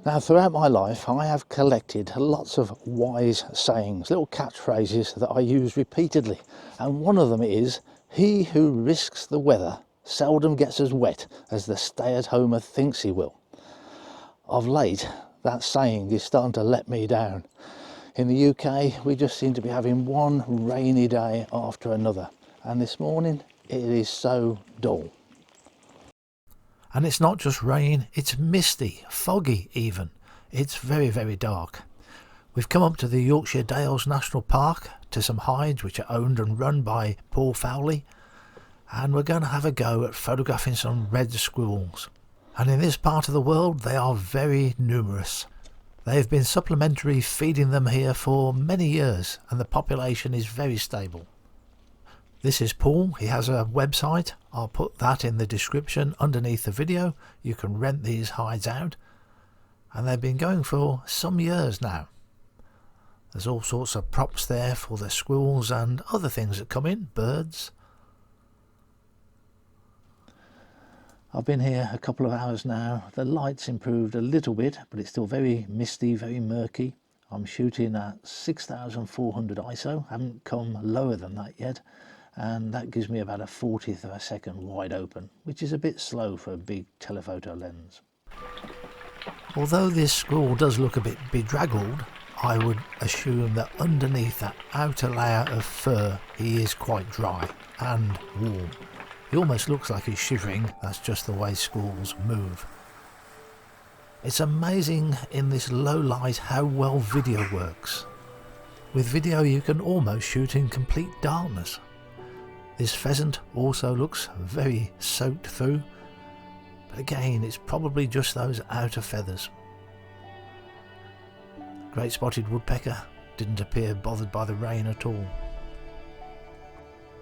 Now, throughout my life, I have collected lots of wise sayings, little catchphrases that I use repeatedly. And one of them is, "He who risks the weather seldom gets as wet as the stay-at-homer thinks he will." Of late, that saying is starting to let me down. In the UK, we just seem to be having one rainy day after another. And this morning, it is so dull. And it's not just rain, it's misty, foggy even. It's very, very dark. We've come up to the Yorkshire Dales National Park, to some hides which are owned and run by Paul Fowlie, and we're going to have a go at photographing some red squirrels. And in this part of the world they are very numerous. They've been supplementary feeding them here for many years, and the population is very stable. This is Paul. He has a website. I'll put that in the description underneath the video. You can rent these hides out. And they've been going for some years now. There's all sorts of props there for the squirrels and other things that come in, birds. I've been here a couple of hours now. The light's improved a little bit, but it's still very misty, very murky. I'm shooting at 6400 ISO. Haven't come lower than that yet. And that gives me about a 40th of a second wide open, which is a bit slow for a big telephoto lens. Although this squirrel does look a bit bedraggled, I would assume that underneath that outer layer of fur he is quite dry and warm. He almost looks like he's shivering. That's just the way squirrels move. It's amazing in this low light how well video works. With video you can almost shoot in complete darkness. This pheasant also looks very soaked through, but again it's probably just those outer feathers. Great spotted woodpecker didn't appear bothered by the rain at all.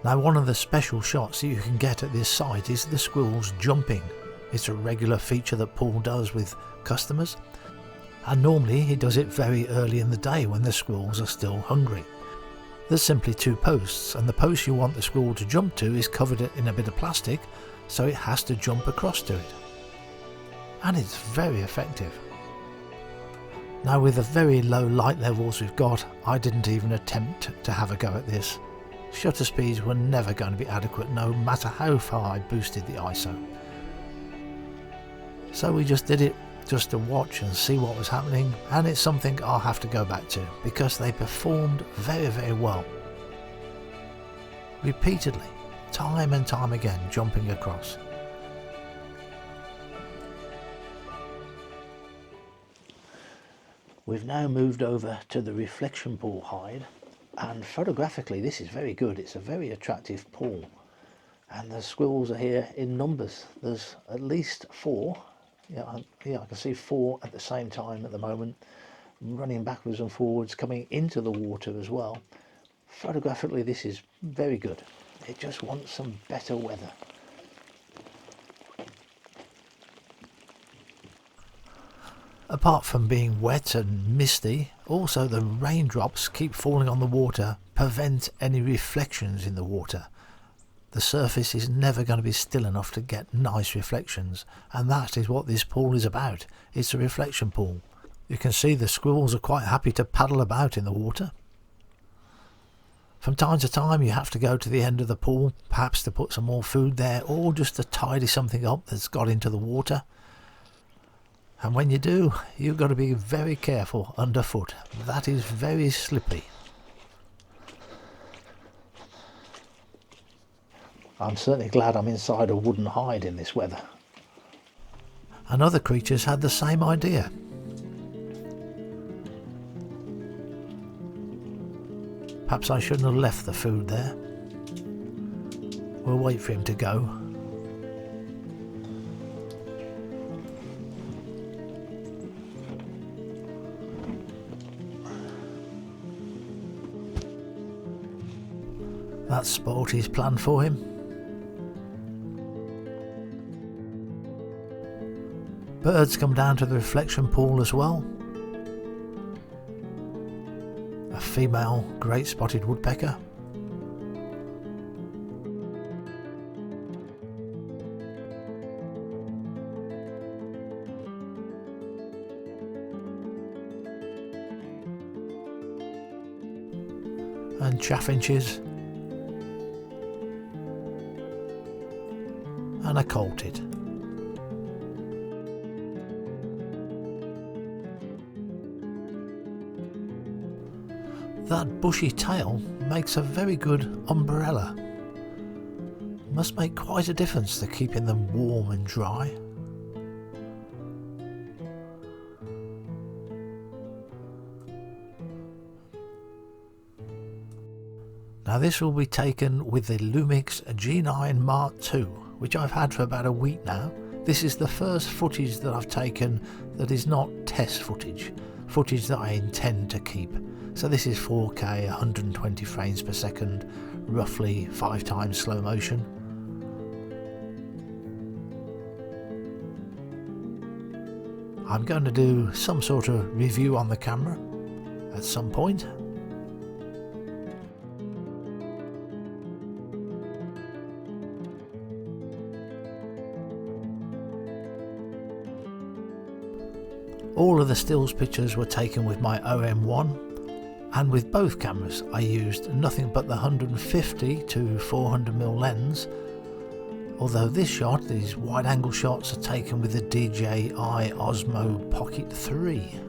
Now, one of the special shots that you can get at this site is the squirrels jumping. It's a regular feature that Paul does with customers, and normally he does it very early in the day when the squirrels are still hungry. There's simply two posts, and the post you want the squirrel to jump to is covered in a bit of plastic, so it has to jump across to it. And it's very effective. Now, with the very low light levels we've got, I didn't even attempt to have a go at this. Shutter speeds were never going to be adequate no matter how far I boosted the ISO. So we just did it just to watch and see what was happening, and it's something I'll have to go back to because they performed very, very well. Repeatedly, time and time again, jumping across. We've now moved over to the reflection pool hide, and photographically this is very good. It's a very attractive pool, and the squirrels are here in numbers. There's at least four. I can see four at the same time at the moment, running backwards and forwards, coming into the water as well. Photographically this is very good. It just wants some better weather. Apart from being wet and misty, also the raindrops keep falling on the water, prevent any reflections in the water. The surface is never going to be still enough to get nice reflections, and that is what this pool is about. It's a reflection pool. You can see the squirrels are quite happy to paddle about in the water. From time to time you have to go to the end of the pool, perhaps to put some more food there, or just to tidy something up that's got into the water. And when you do, you've got to be very careful underfoot. That is very slippy. I'm certainly glad I'm inside a wooden hide in this weather. And other creatures had the same idea. Perhaps I shouldn't have left the food there. We'll wait for him to go. That sport is planned for him. Birds come down to the reflection pool as well. A female great spotted woodpecker. and chaffinches and a colted. That bushy tail makes a very good umbrella. Must make quite a difference to keeping them warm and dry. Now this will be taken with the Lumix G9 Mark II, which I've had for about a week now. This is the first footage that I've taken that is not test footage, footage that I intend to keep. So this is 4K, 120 frames per second, roughly 5 times slow motion. I'm going to do some sort of review on the camera at some point. All of the stills pictures were taken with my OM1, and with both cameras I used nothing but the 150 to 400mm lens, although this shot, these wide angle shots, are taken with the DJI Osmo Pocket 3.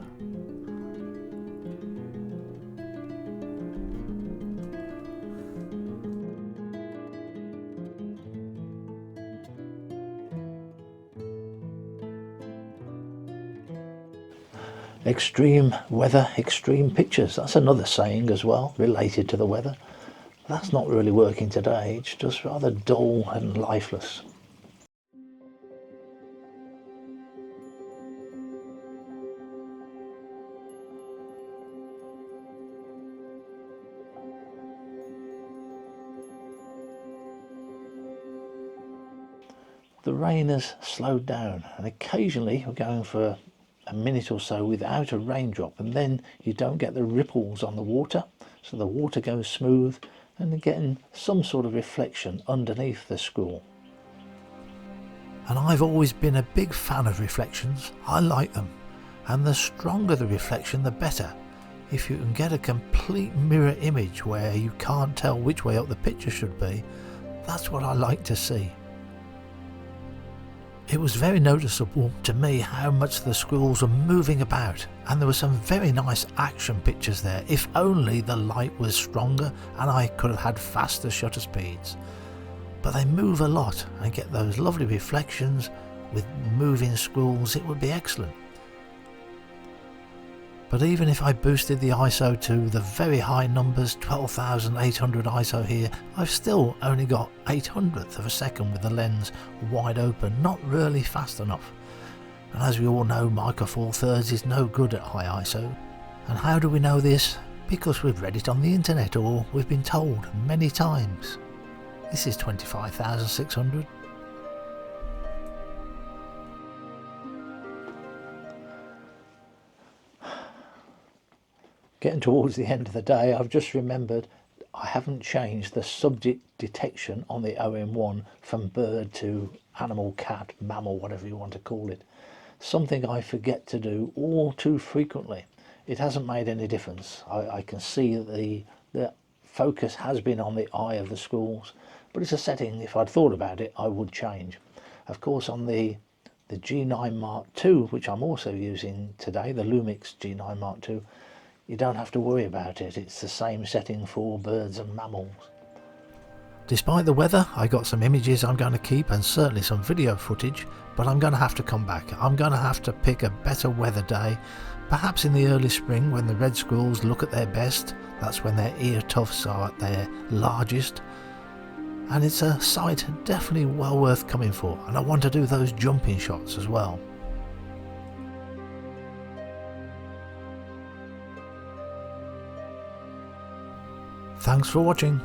Extreme weather, extreme pictures. That's another saying as well, related to the weather. That's not really working today. It's just rather dull and lifeless. The rain has slowed down, and occasionally we're going for a minute or so without a raindrop, and then you don't get the ripples on the water, so the water goes smooth and you're getting some sort of reflection underneath the school. And I've always been a big fan of reflections. I like them, and the stronger the reflection the better. If you can get a complete mirror image where you can't tell which way up the picture should be, that's what I like to see. It was very noticeable to me how much the squirrels were moving about, and there were some very nice action pictures there. If only the light was stronger and I could have had faster shutter speeds. But they move a lot and get those lovely reflections with moving squirrels. It would be excellent. But even if I boosted the ISO to the very high numbers, 12,800 ISO here, I've still only got 800th of a second with the lens wide open, not really fast enough. And as we all know, Micro Four Thirds is no good at high ISO. And how do we know this? Because we've read it on the internet, or we've been told many times. This is 25,600. Getting towards the end of the day, I've just remembered I haven't changed the subject detection on the OM1 from bird to animal, cat, mammal, whatever you want to call it. Something I forget to do all too frequently. It hasn't made any difference. I can see that the focus has been on the eye of the squirrels, but it's a setting, if I'd thought about it, I would change. Of course, on the G9 Mark II, which I'm also using today, the Lumix G9 Mark II, you don't have to worry about it. It's the same setting for birds and mammals. Despite the weather, I got some images I'm going to keep, and certainly some video footage, but I'm going to have to come back. I'm going to have to pick a better weather day, perhaps in the early spring when the red squirrels look at their best. That's when their ear tufts are at their largest. And it's a sight definitely well worth coming for, and I want to do those jumping shots as well. Thanks for watching.